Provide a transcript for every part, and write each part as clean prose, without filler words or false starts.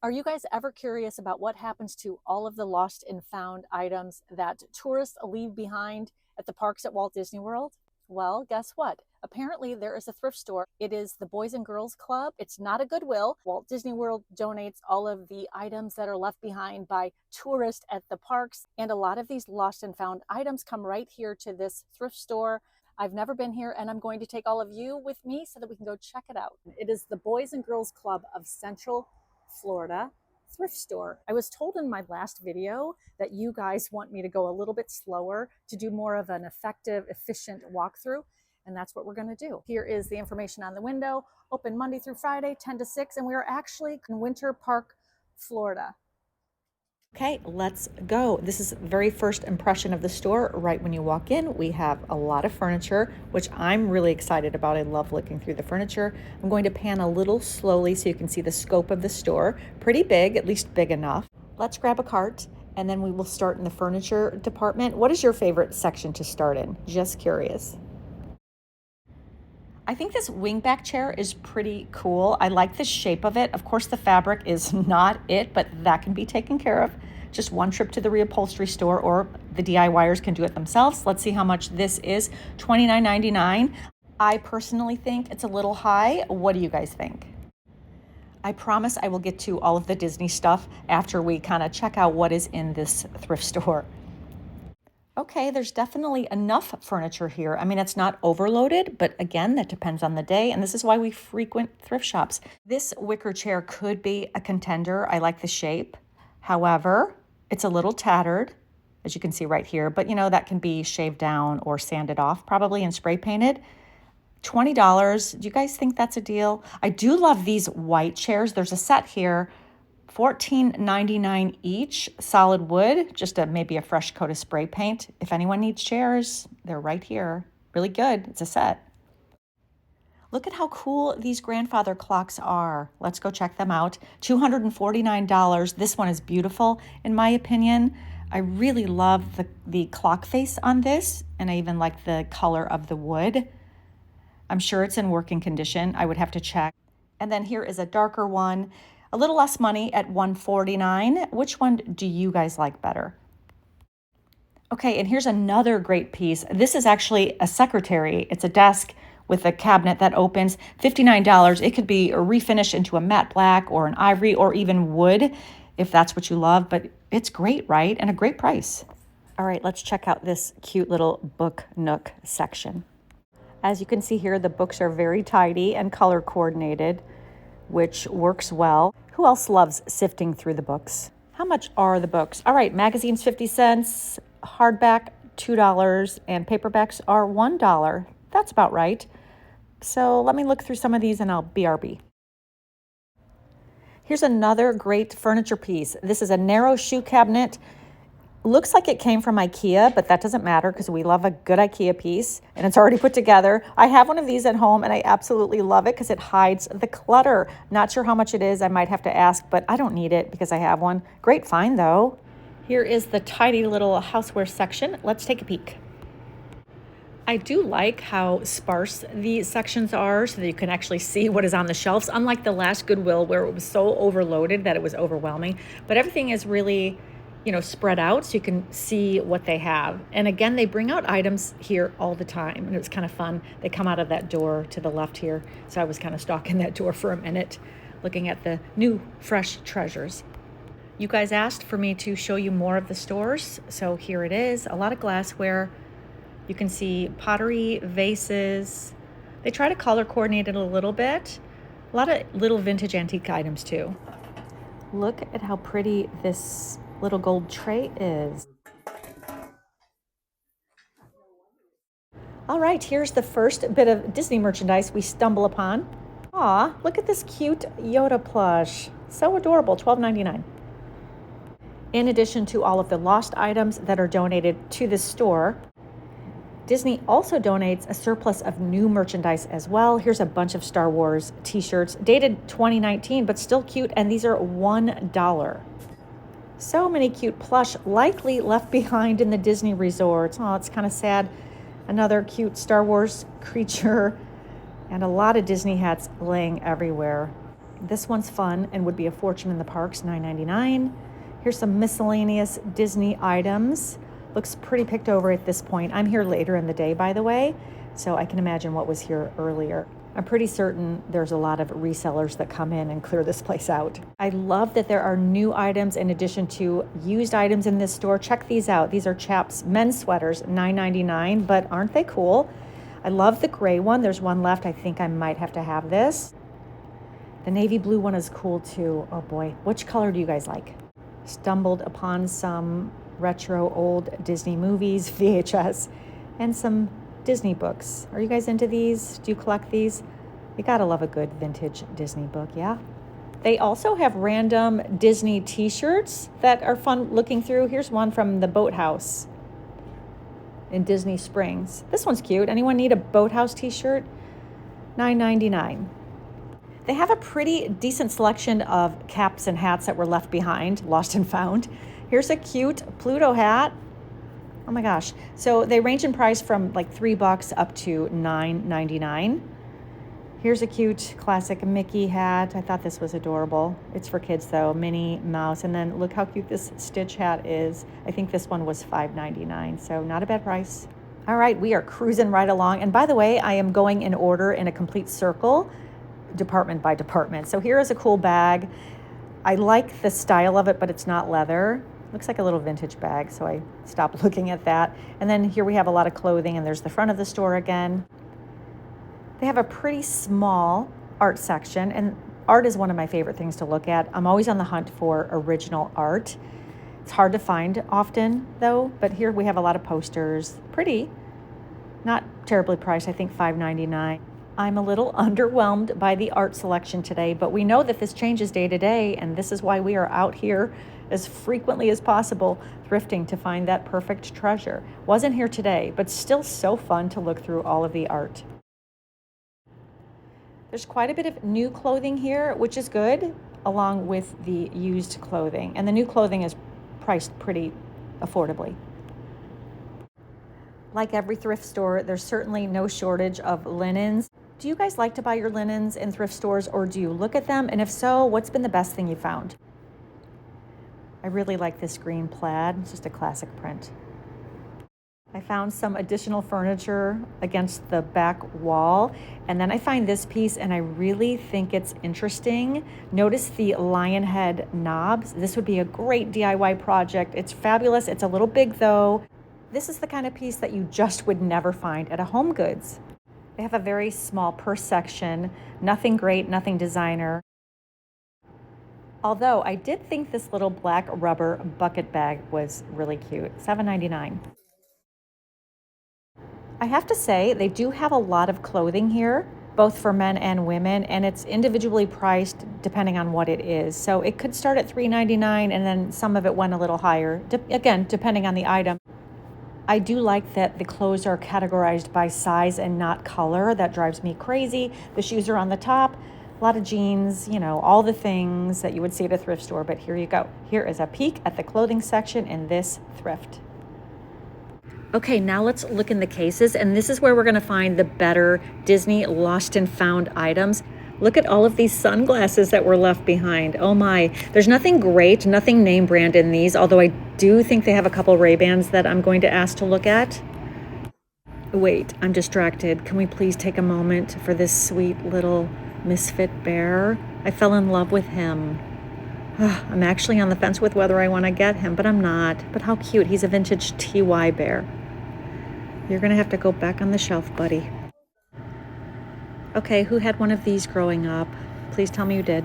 Are you guys ever curious about what happens to all of the lost and found items that tourists leave behind at the parks at Walt Disney World? Well, guess what? Apparently there is a thrift store. It is the Boys and Girls Club. It's not a Goodwill. Walt Disney World donates all of the items that are left behind by tourists at the parks. And a lot of these lost and found items come right here to this thrift store. I've never been here, and I'm going to take all of you with me so that we can go check it out. It is the Boys and Girls Club of Central Florida thrift store. I was told in my last video that you guys want me to go a little bit slower to do more of an effective, efficient walkthrough, and that's what we're going to do. Here is the information on the window. Open Monday through Friday, 10 to 6, and we are actually in Winter Park, Florida. Okay, let's go. This is the very first impression of the store. Right when you walk in, we have a lot of furniture, which I'm really excited about. I love looking through the furniture. I'm going to pan a little slowly so you can see the scope of the store. Pretty big, at least big enough. Let's grab a cart and then we will start in the furniture department. What is your favorite section to start in? Just curious. I think this wingback chair is pretty cool. I like the shape of it. Of course, the fabric is not it, but that can be taken care of. Just one trip to the reupholstery store, or the DIYers can do it themselves. Let's see how much this is. $29.99. I personally think it's a little high. What do you guys think? I promise I will get to all of the Disney stuff after we kind of check out what is in this thrift store. Okay, there's definitely enough furniture here. I mean, it's not overloaded, but again, that depends on the day, and this is why we frequent thrift shops. This wicker chair could be a contender. I like the shape. However, it's a little tattered, as you can see right here, but that can be shaved down or sanded off, probably, and spray painted. $20. Do you guys think that's a deal? I do love these white chairs. There's a set here. $14.99 each, solid wood, just maybe a fresh coat of spray paint. If anyone needs chairs, they're right here. Really good. It's a set. Look at how cool these grandfather clocks are. Let's go check them out. $249. This one is beautiful, in my opinion. I really love the clock face on this, and I even like the color of the wood. I'm sure it's in working condition. I would have to check. And then here is a darker one. A little less money at $149. Which one do you guys like better? Okay, and here's another great piece. This is actually a secretary. It's a desk with a cabinet that opens. $59. It could be refinished into a matte black or an ivory or even wood if that's what you love, but it's great, right? And a great price. All right, let's check out this cute little book nook section. As you can see here, the books are very tidy and color coordinated, which works well. Who else loves sifting through the books? How much are the books? All right, magazines 50 cents, hardback $2, and paperbacks are $1. That's about right. So let me look through some of these and I'll BRB. Here's another great furniture piece. This is a narrow shoe cabinet. Looks like it came from IKEA, but that doesn't matter because we love a good IKEA piece and it's already put together. I have one of these at home and I absolutely love it because it hides the clutter. Not sure how much it is. I might have to ask, but I don't need it because I have one. Great find though. Here is the tidy little houseware section. Let's take a peek. I do like how sparse these sections are so that you can actually see what is on the shelves, unlike the last Goodwill where it was so overloaded that it was overwhelming. But everything is really spread out so you can see what they have. And again, they bring out items here all the time. And it was kind of fun. They come out of that door to the left here. So I was kind of stalking that door for a minute, looking at the new, fresh treasures. You guys asked for me to show you more of the stores. So here it is, a lot of glassware. You can see pottery, vases. They try to color coordinate it a little bit. A lot of little vintage antique items too. Look at how pretty this little gold tray is. All right, here's the first bit of Disney merchandise we stumble upon. Aw, look at this cute Yoda plush. So adorable, $12.99. In addition to all of the lost items that are donated to this store, Disney also donates a surplus of new merchandise as well. Here's a bunch of Star Wars t-shirts, dated 2019, but still cute, and these are $1. So many cute plush, likely left behind in the Disney resorts. Oh, it's kind of sad. Another cute Star Wars creature and a lot of Disney hats laying everywhere. This one's fun and would be a fortune in the parks, $9.99. Here's some miscellaneous Disney items. Looks pretty picked over at this point. I'm here later in the day, by the way, so I can imagine what was here earlier. I'm pretty certain there's a lot of resellers that come in and clear this place out. I love that there are new items in addition to used items in this store. Check these out. These are Chaps men's sweaters, $9.99, but aren't they cool? I love the gray one. There's one left. I think I might have to have this. The navy blue one is cool too. Oh boy, which color do you guys like? Stumbled upon some retro old Disney movies, VHS, and some Disney books. Are you guys into these? Do you collect these? You gotta love a good vintage Disney book, yeah? They also have random Disney t-shirts that are fun looking through. Here's one from the Boathouse in Disney Springs. This one's cute. Anyone need a Boathouse t-shirt? $9.99. They have a pretty decent selection of caps and hats that were left behind, lost and found. Here's a cute Pluto hat. Oh my gosh. So they range in price from like $3 up to $9.99. Here's a cute classic Mickey hat. I thought this was adorable. It's for kids though, Minnie Mouse. And then look how cute this Stitch hat is. I think this one was $5.99, so not a bad price. All right, we are cruising right along. And by the way, I am going in order in a complete circle, department by department. So here is a cool bag. I like the style of it, but it's not leather. Looks like a little vintage bag, so I stopped looking at that. And then here we have a lot of clothing, and there's the front of the store again. They have a pretty small art section, and art is one of my favorite things to look at. I'm always on the hunt for original art. It's hard to find often, though, but here we have a lot of posters. Pretty, not terribly priced, I think $5.99. I'm a little underwhelmed by the art selection today, but we know that this changes day to day, and this is why we are out here as frequently as possible thrifting to find that perfect treasure. Wasn't here today, but still so fun to look through all of the art. There's quite a bit of new clothing here, which is good, along with the used clothing. And the new clothing is priced pretty affordably. Like every thrift store, there's certainly no shortage of linens. Do you guys like to buy your linens in thrift stores, or do you look at them? And if so, what's been the best thing you found? I really like this green plaid. It's just a classic print. I found some additional furniture against the back wall, and then I find this piece and I really think it's interesting. Notice the lion head knobs. This would be a great DIY project. It's fabulous. It's a little big though. This is the kind of piece that you just would never find at a Home Goods. They have a very small purse section, nothing great, nothing designer. Although I did think this little black rubber bucket bag was really cute, $7.99. I have to say, they do have a lot of clothing here, both for men and women, and it's individually priced depending on what it is. So it could start at $3.99, and then some of it went a little higher, again, depending on the item. I do like that the clothes are categorized by size and not color. That drives me crazy. The shoes are on the top, a lot of jeans, you know, all the things that you would see at a thrift store, but here you go. Here is a peek at the clothing section in this thrift. Okay, now let's look in the cases, and this is where we're gonna find the better Disney lost and found items. Look at all of these sunglasses that were left behind. Oh my, there's nothing great, nothing name brand in these, although I do think they have a couple Ray-Bans that I'm going to ask to look at. Wait, I'm distracted. Can we please take a moment for this sweet little misfit bear? I fell in love with him. I'm actually on the fence with whether I want to get him, but I'm not. But how cute. He's a vintage TY bear. You're going to have to go back on the shelf, buddy. Okay, who had one of these growing up? Please tell me you did.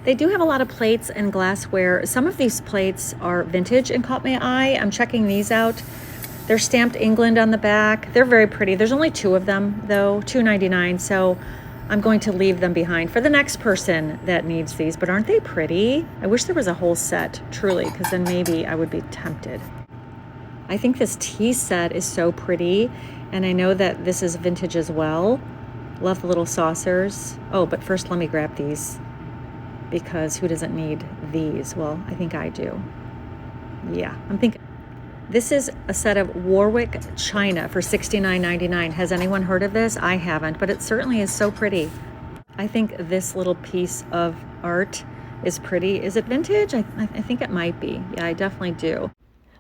They do have a lot of plates and glassware. Some of these plates are vintage and caught my eye. I'm checking these out. They're stamped England on the back. They're very pretty. There's only 2 of them, though, $2.99. So I'm going to leave them behind for the next person that needs these. But aren't they pretty? I wish there was a whole set, truly, because then maybe I would be tempted. I think this tea set is so pretty, and I know that this is vintage as well. Love the little saucers. Oh, but first let me grab these, because who doesn't need these? Well, I think I do. Yeah, I'm thinking. This is a set of Warwick china for $69.99. Has anyone heard of this? I haven't, but it certainly is so pretty. I think this little piece of art is pretty. Is it vintage? I think it might be. Yeah, I definitely do.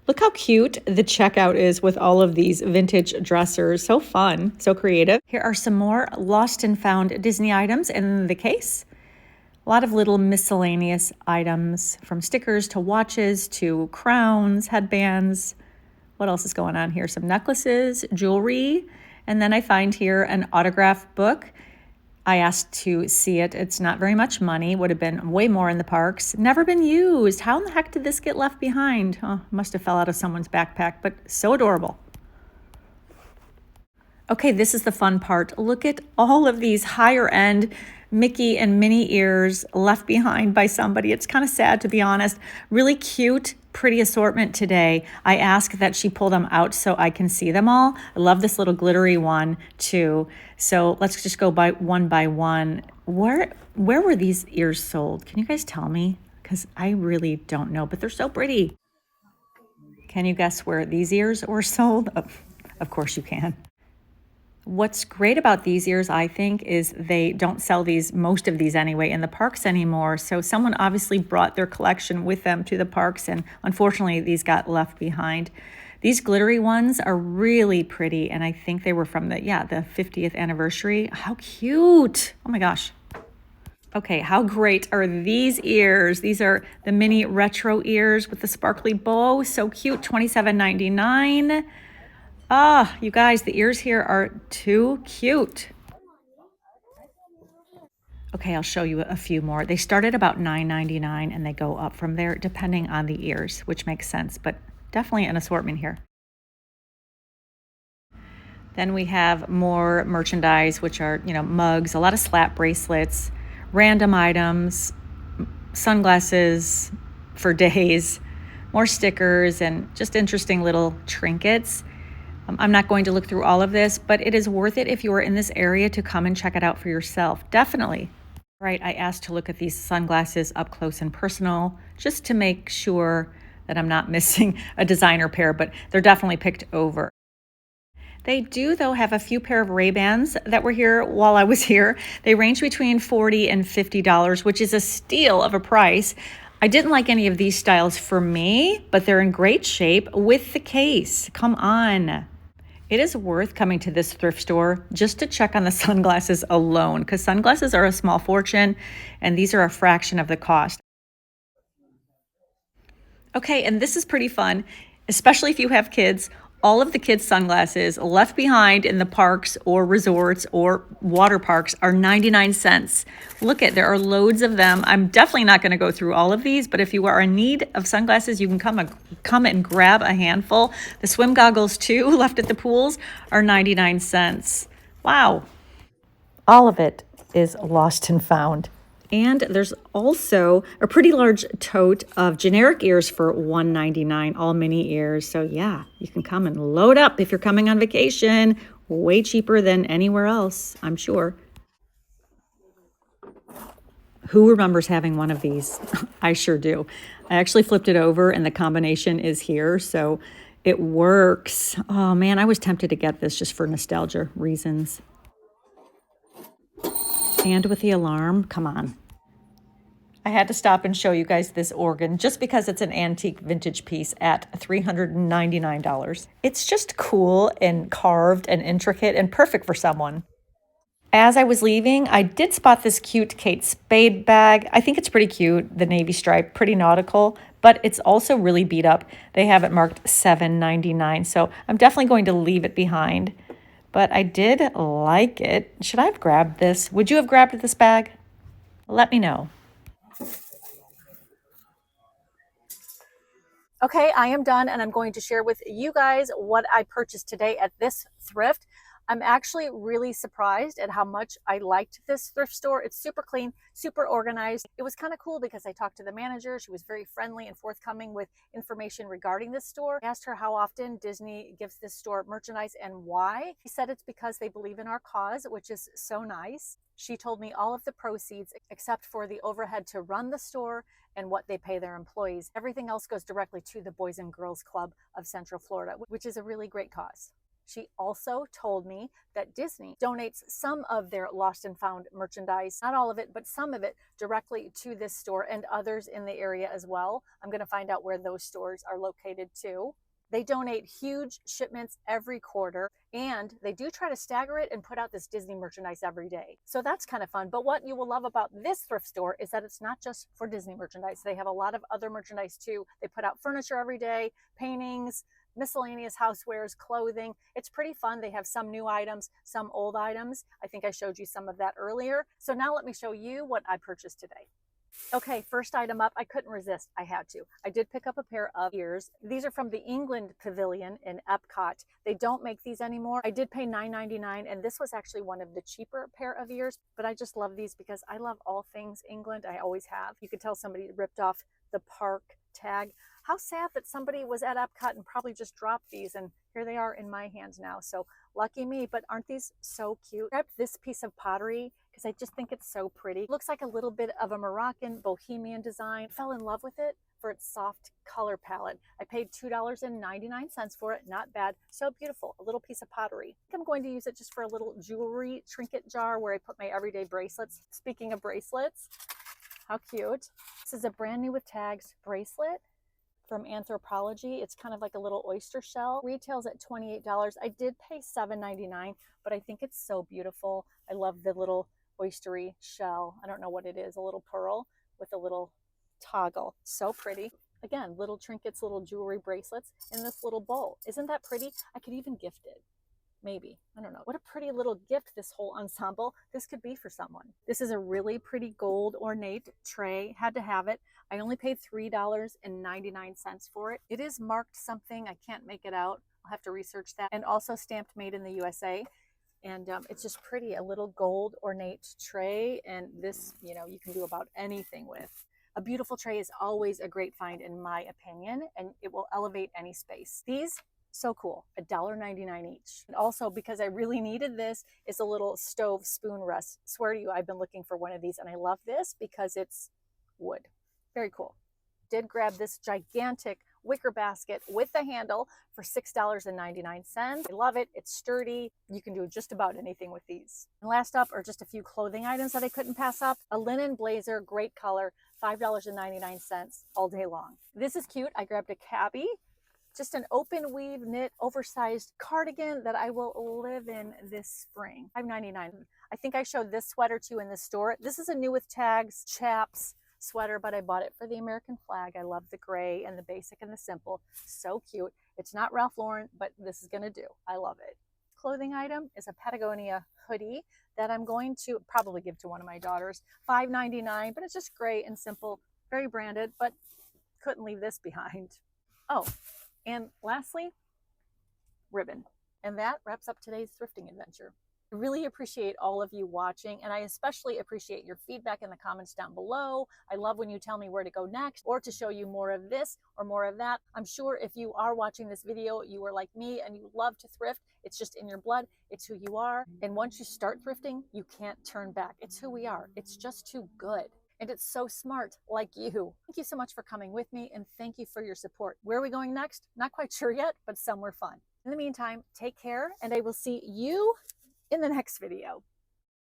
Look how cute the checkout is with all of these vintage dressers. So fun, so creative. Here are some more lost and found Disney items in the case. A lot of little miscellaneous items from stickers to watches to crowns, headbands. What else is going on here? Some necklaces, jewelry. And then I find here an autograph book. I asked to see it. It's not very much money, would have been way more in the parks. Never been used. How in the heck did this get left behind? Oh, must have fell out of someone's backpack, but so adorable. Okay, this is the fun part. Look at all of these higher end Mickey and Minnie ears left behind by somebody. It's kind of sad, to be honest. Really cute, pretty assortment today. I ask that she pull them out so I can see them all. I love this little glittery one too. So let's just go by one. Where were these ears sold? Can you guys tell me? Because I really don't know, but they're so pretty. Can you guess where these ears were sold? Of course you can. What's great about these ears, I think, is they don't sell these, most of these anyway, in the parks anymore. So someone obviously brought their collection with them to the parks, and unfortunately, these got left behind. These glittery ones are really pretty, and I think they were from the 50th anniversary. How cute! Oh my gosh. Okay, how great are these ears? These are the mini retro ears with the sparkly bow. So cute, $27.99. Ah, you guys, the ears here are too cute. Okay, I'll show you a few more. They start at about $9.99 and they go up from there depending on the ears, which makes sense, but definitely an assortment here. Then we have more merchandise, which are, mugs, a lot of slap bracelets, random items, sunglasses for days, more stickers, and just interesting little trinkets. I'm not going to look through all of this, but it is worth it if you are in this area to come and check it out for yourself. Definitely. Right, I asked to look at these sunglasses up close and personal just to make sure that I'm not missing a designer pair, but they're definitely picked over. They do, though, have a few pair of Ray-Bans that were here while I was here. They range between $40 and $50, which is a steal of a price. I didn't like any of these styles for me, but they're in great shape with the case. Come on. It is worth coming to this thrift store just to check on the sunglasses alone, because sunglasses are a small fortune and these are a fraction of the cost. Okay, and this is pretty fun, especially if you have kids. All of the kids' sunglasses left behind in the parks or resorts or water parks are 99 cents. Look at, there are loads of them. I'm definitely not going to go through all of these, but if you are in need of sunglasses, you can come and grab a handful. The swim goggles too, left at the pools, are 99 cents. Wow. All of it is lost and found. And there's also a pretty large tote of generic ears for $1.99, all mini ears. So yeah, you can come and load up if you're coming on vacation. Way cheaper than anywhere else, I'm sure. Who remembers having one of these? I sure do. I actually flipped it over and the combination is here, so it works. Oh man, I was tempted to get this just for nostalgia reasons. And with the alarm, come on. I had to stop and show you guys this organ just because it's an antique vintage piece at $399. It's just cool and carved and intricate and perfect for someone. As I was leaving, I did spot this cute Kate Spade bag. I think it's pretty cute, the navy stripe, pretty nautical, but it's also really beat up. They have it marked $7.99, so I'm definitely going to leave it behind. But I did like it. Should I have grabbed this? Would you have grabbed this bag? Let me know. Okay, I am done and I'm going to share with you guys what I purchased today at this thrift. I'm actually really surprised at how much I liked this thrift store. It's super clean, super organized. It was kind of cool because I talked to the manager. She was very friendly and forthcoming with information regarding this store. I asked her how often Disney gives this store merchandise and why. She said it's because they believe in our cause, which is so nice. She told me all of the proceeds, except for the overhead to run the store and what they pay their employees. Everything else goes directly to the Boys and Girls Club of Central Florida, which is a really great cause. She also told me that Disney donates some of their lost and found merchandise, not all of it, but some of it, directly to this store and others in the area as well. I'm going to find out where those stores are located too. They donate huge shipments every quarter, and they do try to stagger it and put out this Disney merchandise every day. So that's kind of fun. But what you will love about this thrift store is that it's not just for Disney merchandise. They have a lot of other merchandise too. They put out furniture every day, paintings, miscellaneous housewares, clothing. It's pretty fun. They have some new items, some old items. I think I showed you some of that earlier. So now let me show you what I purchased today. Okay, first item up, I couldn't resist. I had to. I did pick up a pair of ears. These are from the England Pavilion in Epcot. They don't make these anymore. I did pay $9.99, and this was actually one of the cheaper pair of ears, but I just love these because I love all things England. I always have. You could tell somebody ripped off the park tag. How sad that somebody was at Epcot and probably just dropped these, and here they are in my hands now. So lucky me, but aren't these so cute? I grabbed this piece of pottery because I just think it's so pretty. It looks like a little bit of a Moroccan bohemian design. Fell in love with it for its soft color palette. I paid $2.99 for it. Not bad. So beautiful. A little piece of pottery. I think I'm going to use it just for a little jewelry trinket jar where I put my everyday bracelets. Speaking of bracelets, how cute. This is a brand new with tags bracelet from Anthropology. It's kind of like a little oyster shell. Retails at $28. I did pay $7.99, but I think it's so beautiful. I love the little oystery shell. I don't know what it is, a little pearl with a little toggle. So pretty. Again, little trinkets, little jewelry bracelets in this little bowl. Isn't that pretty? I could even gift it. Maybe. I don't know. What a pretty little gift this whole ensemble. This could be for someone. This is a really pretty gold ornate tray. Had to have it. I only paid $3.99 for it. It is marked something. I can't make it out. I'll have to research that. And also stamped made in the USA. And it's just pretty. A little gold ornate tray. And this, you know, you can do about anything with. A beautiful tray is always a great find in my opinion. And it will elevate any space. These, so cool. $1.99 each. And also, because I really needed this, is a little stove spoon rest. Swear to you, I've been looking for one of these, and I love this because it's wood. Very cool. Did grab this gigantic wicker basket with the handle for $6.99. I love it. It's sturdy. You can do just about anything with these. And last up are just a few clothing items that I couldn't pass up. A linen blazer, great color, $5.99 all day long. This is cute. I grabbed a cabbie. Just an open weave knit oversized cardigan that I will live in this spring. $5.99. I think I showed this sweater too in the store. This is a new with tags, chaps sweater, but I bought it for the American flag. I love the gray and the basic and the simple. So cute. It's not Ralph Lauren, but this is gonna do. I love it. Clothing item is a Patagonia hoodie that I'm going to probably give to one of my daughters. $5.99, but it's just gray and simple, very branded, but couldn't leave this behind. Oh, and lastly, ribbon. And that wraps up today's thrifting adventure. I really appreciate all of you watching, and I especially appreciate your feedback in the comments down below. I love when you tell me where to go next or to show you more of this or more of that. I'm sure if you are watching this video, you are like me and you love to thrift. It's just in your blood. It's who you are. And once you start thrifting, you can't turn back. It's who we are. It's just too good. And it's so smart, like you. Thank you so much for coming with me, and thank you for your support. Where are we going next? Not quite sure yet, but somewhere fun. In the meantime, take care, and I will see you in the next video.